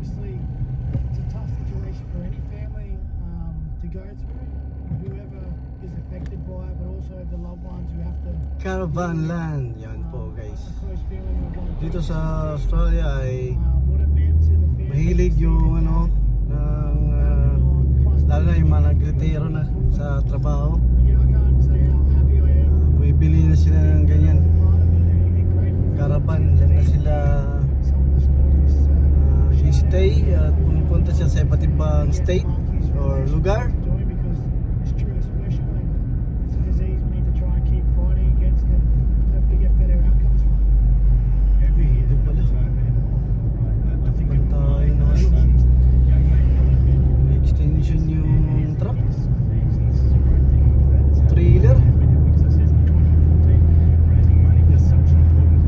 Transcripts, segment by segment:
obviously it's a tough situation for any family to go through, whoever is affected by it, but also the loved ones who have to. Caravan land, yan po guys. A close feeling of going Dito through sa this. Australia ay What it meant to the family. mahilig yung ano, ng, lalo na yung mga nagretiro na sa trabaho. You know, I can't say how happy I am. Bumibili na sila ng ganyan. Caravan, dyan na sila stay at pumunta siya sa iba't ibang state or lugar. Extension yung truck, trailer.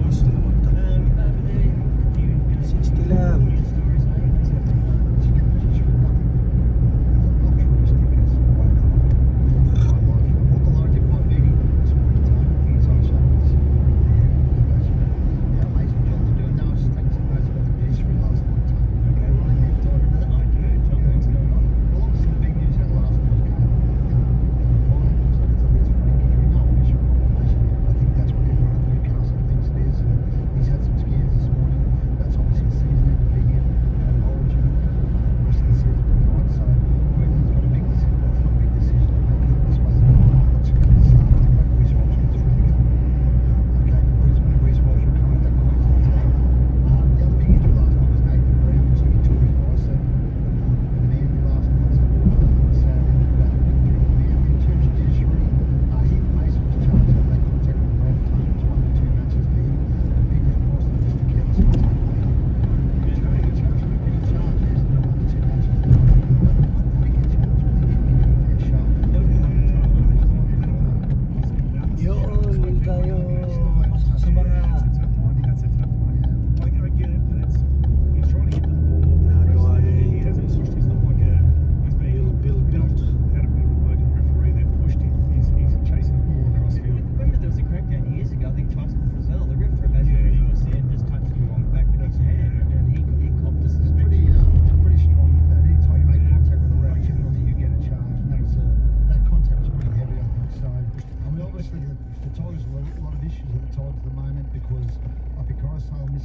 Gusto naman ta 60 lang.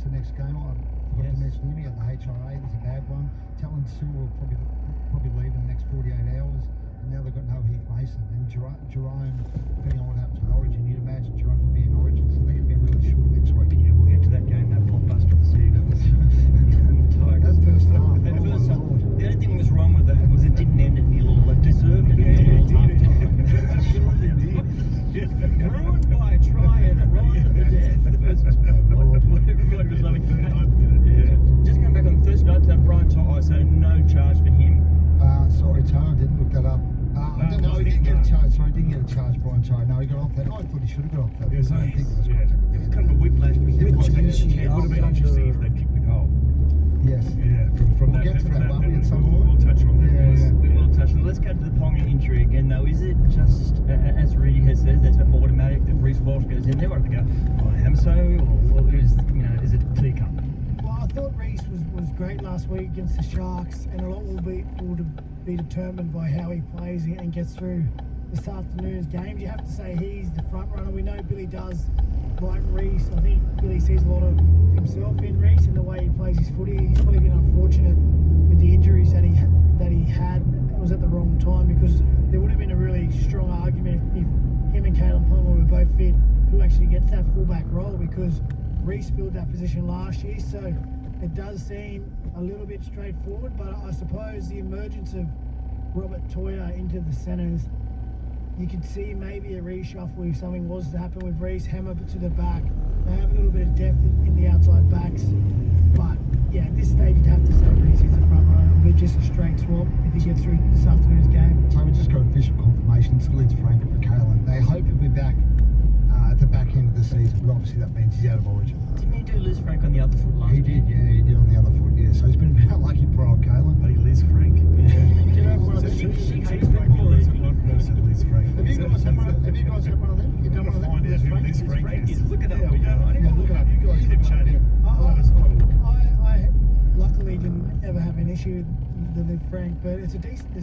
The next game, I forgot to mention him. He got the HRA. There's a bad one. Talon Sue will probably leave in the next 48 hours. And now they've got no Heath Mason and Jerome. Depending on what happens with Origin, you'd imagine Jerome will be in Origin, so they're going to be really short next week. Yeah, we'll get to that game. That blockbuster this evening. That first half. The only thing that was wrong with that was it didn't end at nil. It deserved it. Ruined by trying right at the death. Everybody was loving it. Just going back on the first note to that Brian To'o, so no charge for him. Sorry, Tone, I didn't look that up. I don't know, he didn't get a charge. Sorry, he didn't get a charge, Brian To'o. No, he got off that. I thought he should have got off that. I don't think it was contact. It was kind of a whiplash, but he would have been interesting if they kicked the goal. Yes. Yeah, from we'll that. get to that, won't we, at some We'll point? touch on that. Yeah. We will touch on it. Let's go to the Ponga injury again, though. Is it just, as Reedy has said, that's an automatic that Reece Walsh goes in there? Or have to go, I am so, or is it clear cut? Well, I thought Reece was great last week against the Sharks, and a lot will be determined by how he plays and gets through this afternoon's games. You have to say he's the front runner. We know Billy does like Reece. I think Billy sees a lot of himself in Reece and the way he plays his footy. He's probably been unfortunate with the injuries that he had. It was at the wrong time, because there would have been a really strong argument if him and Caleb Palmer were both fit, who actually gets that fullback role, because Reece filled that position last year. So it does seem a little bit straightforward, but I suppose the emergence of Robert Toya into the centres, you could see maybe a reshuffle if something was to happen with Reece. Hammer to the back. They have a little bit of depth in the outside backs, but yeah, at this stage you'd have to say Reece is the front runner. It'll be just a straight swap if he gets through this afternoon's game. So we just got official confirmation. Still it's Frank and Kalen. They hope he'll be back at the back end of the season, but obviously that means he's out of Origin. Didn't he do Liz Frank on the other foot last He did, yeah, he did on the other foot, yeah. So he's been a bit unlucky, poor old Kalen. But he Liz Frank. Yeah. Do you know one of the Have she you hates football? guys had one of them? You've done one of them? Find out who Liz Frank is. Look it up. Yeah, look it up. You guys keep chatting. I luckily didn't ever have an issue with the Liv Frank, but it's a decent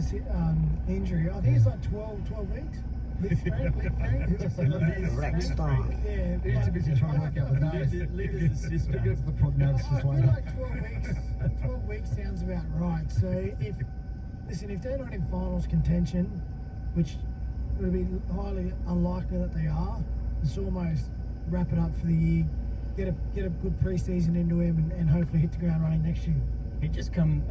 injury. I think it's like 12 weeks. Liv Frank. Rex star. Yeah, He's too busy trying to work out the days. Liv is the sister. We'll get to the prognosis I feel later. like 12 weeks sounds about right. So if they're not in finals contention, which would be highly unlikely that they are, it's almost wrap it up for the year, get a good pre-season into him, and hopefully hit the ground running next year. He'd just come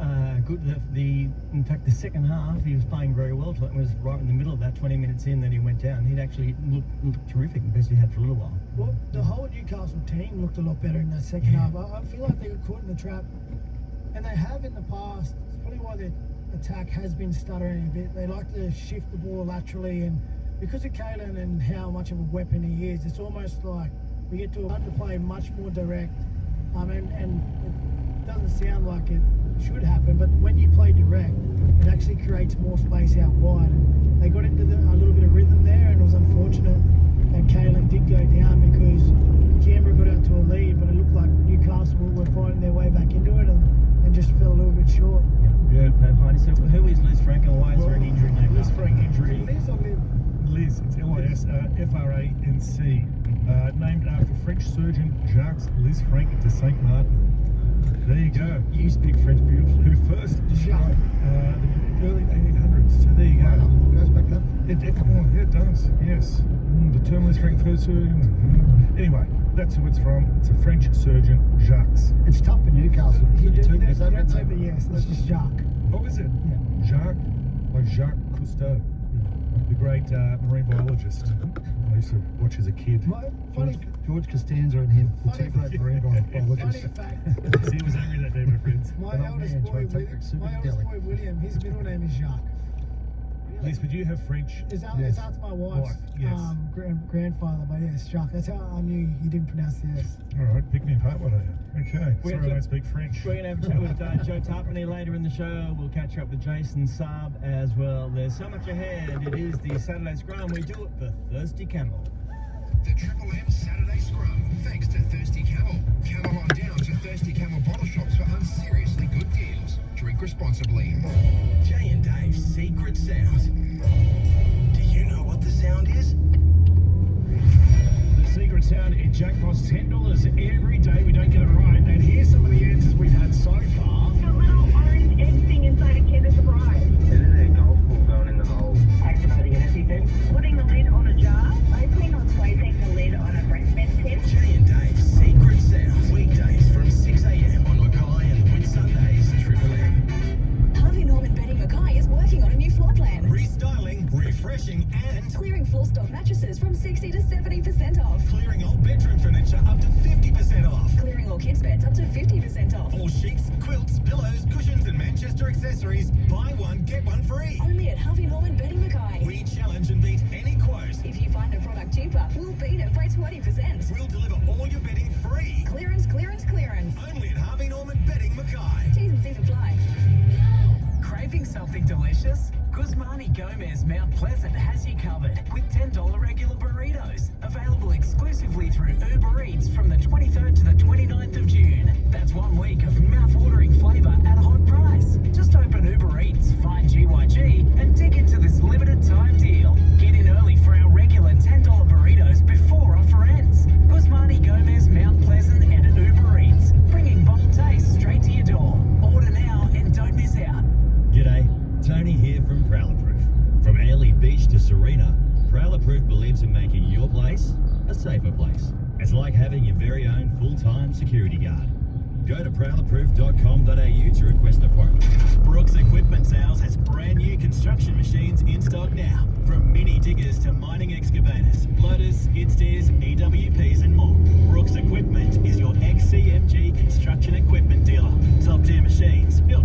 good. In fact, the second half he was playing very well. It was right in the middle of that. 20 minutes in, then he went down. He'd actually looked terrific, the best he had for a little while. Well, the whole Newcastle team looked a lot better in that second half. I feel like they got caught in the trap, and they have in the past. It's probably why their attack has been stuttering a bit. They like to shift the ball laterally, and because of Kalen and how much of a weapon he is, it's almost like we get to play much more direct, and it doesn't sound like it should happen, but when you play direct, it actually creates more space out wide. And they got into a little bit of rhythm there, and it was unfortunate that Kalen did go down because Canberra got out to a lead, but it looked like Newcastle were finding their way back into it and just fell a little bit short. Yeah. No, Heidi, so who is Liz Frank, and why is there an injury named Liz after? Frank injury. Liz or Liv? Liz, it's L-I-S-F-R-A-N-C. Named after French surgeon Jacques Liz Frank de Saint Martin. There you go. You speak French beautifully. Who first? Jacques. The early 1800s. So there you go. Wow, goes back that. It does, yes. The term Liz Frank first surgeon. Anyway, that's who it's from. It's a French surgeon, Jacques. It's tough for Newcastle. That's over, yes. That's just Jacques. Oh, is it? Yeah. Jacques, like Jacques Cousteau, the great marine biologist. I used to watch as a kid. Funny George Costanza and him, the two great marine biologists. fact. See, he was angry that day, my friends. My An old eldest man boy, trying to take that super deli. William, his middle name is Jacques. Liz, but you have French. It's Yes. after my wife's Yes. grandfather, but yes, Jacques. That's how I knew you didn't pronounce the S. All right, pick me apart, why don't you? Okay, We're sorry I gonna- don't speak French. We're going to have a chat with Joe Tarpany later in the show. We'll catch up with Jason Saab as well. There's so much ahead. It is the Saturday Scrum. We do it for Thirsty Camel. The Triple M Saturday Scrum, thanks to Thirsty Camel. Camel on down to Thirsty Camel bottle shops for unseriously good deals. Drink responsibly. Jay and Dave's secret sound. Do you know what the sound is? The secret sound in jackpots $10 every day. We don't get it right. And here's some of the answers we've had so far. The little orange egg thing inside a Kinder Surprise. Isn't there a golf ball going in the hole? Activating an EpiPen. Putting the lid on a jar. Opening or placing the lid on a breastfed tin. Jay and Dave's secret sound. Weekdays from 6 a.m. on Mackay and Win Sundays Triple M. Harvey Norman Bedding Mackay is working on a new floor plan. Restyling, refreshing, and Clearing floor stock mattresses from 60 to 70% off. clearing old bedroom furniture up to 50% off. Clearing all kids' beds up to 50% off. All sheets, quilts, pillows, cushions, and Manchester accessories. Buy one, get one free. Only at Harvey Norman Bedding Mackay. We challenge and beat any quote. If you find a product cheaper, we'll beat it by 20%. We'll deliver all your bedding free. Clearance, clearance, clearance. Only at Harvey Norman Bedding Mackay. T's and C's apply. Craving something delicious? Guzmani Gomez Mount Pleasant has you covered with $10 regular burritos. Available exclusively through Uber Eats from the 23rd to the 29th of June. That's 1 week of mouth-watering flavour at a hot price. Just open Uber Eats, find GYG, and dig into this limited time deal. Get in early for our regular $10 burritos before offer ends. Guzmani Gomez Mount Pleasant and Uber Eats, bringing bold taste straight to your door. Order now and don't miss out. G'day, Tony here from Prowler Proof. From Airlie Beach to Serena, Prowler Proof believes in making your place a safer place. It's like having your very own full-time security guard. Go to prowlerproof.com.au to request a quote. Brooks Equipment Sales has brand new construction machines in stock now. From mini diggers to mining excavators, loaders, skid steers, EWPs and more. Brooks Equipment is your ex-CMG construction equipment dealer. Top tier machines built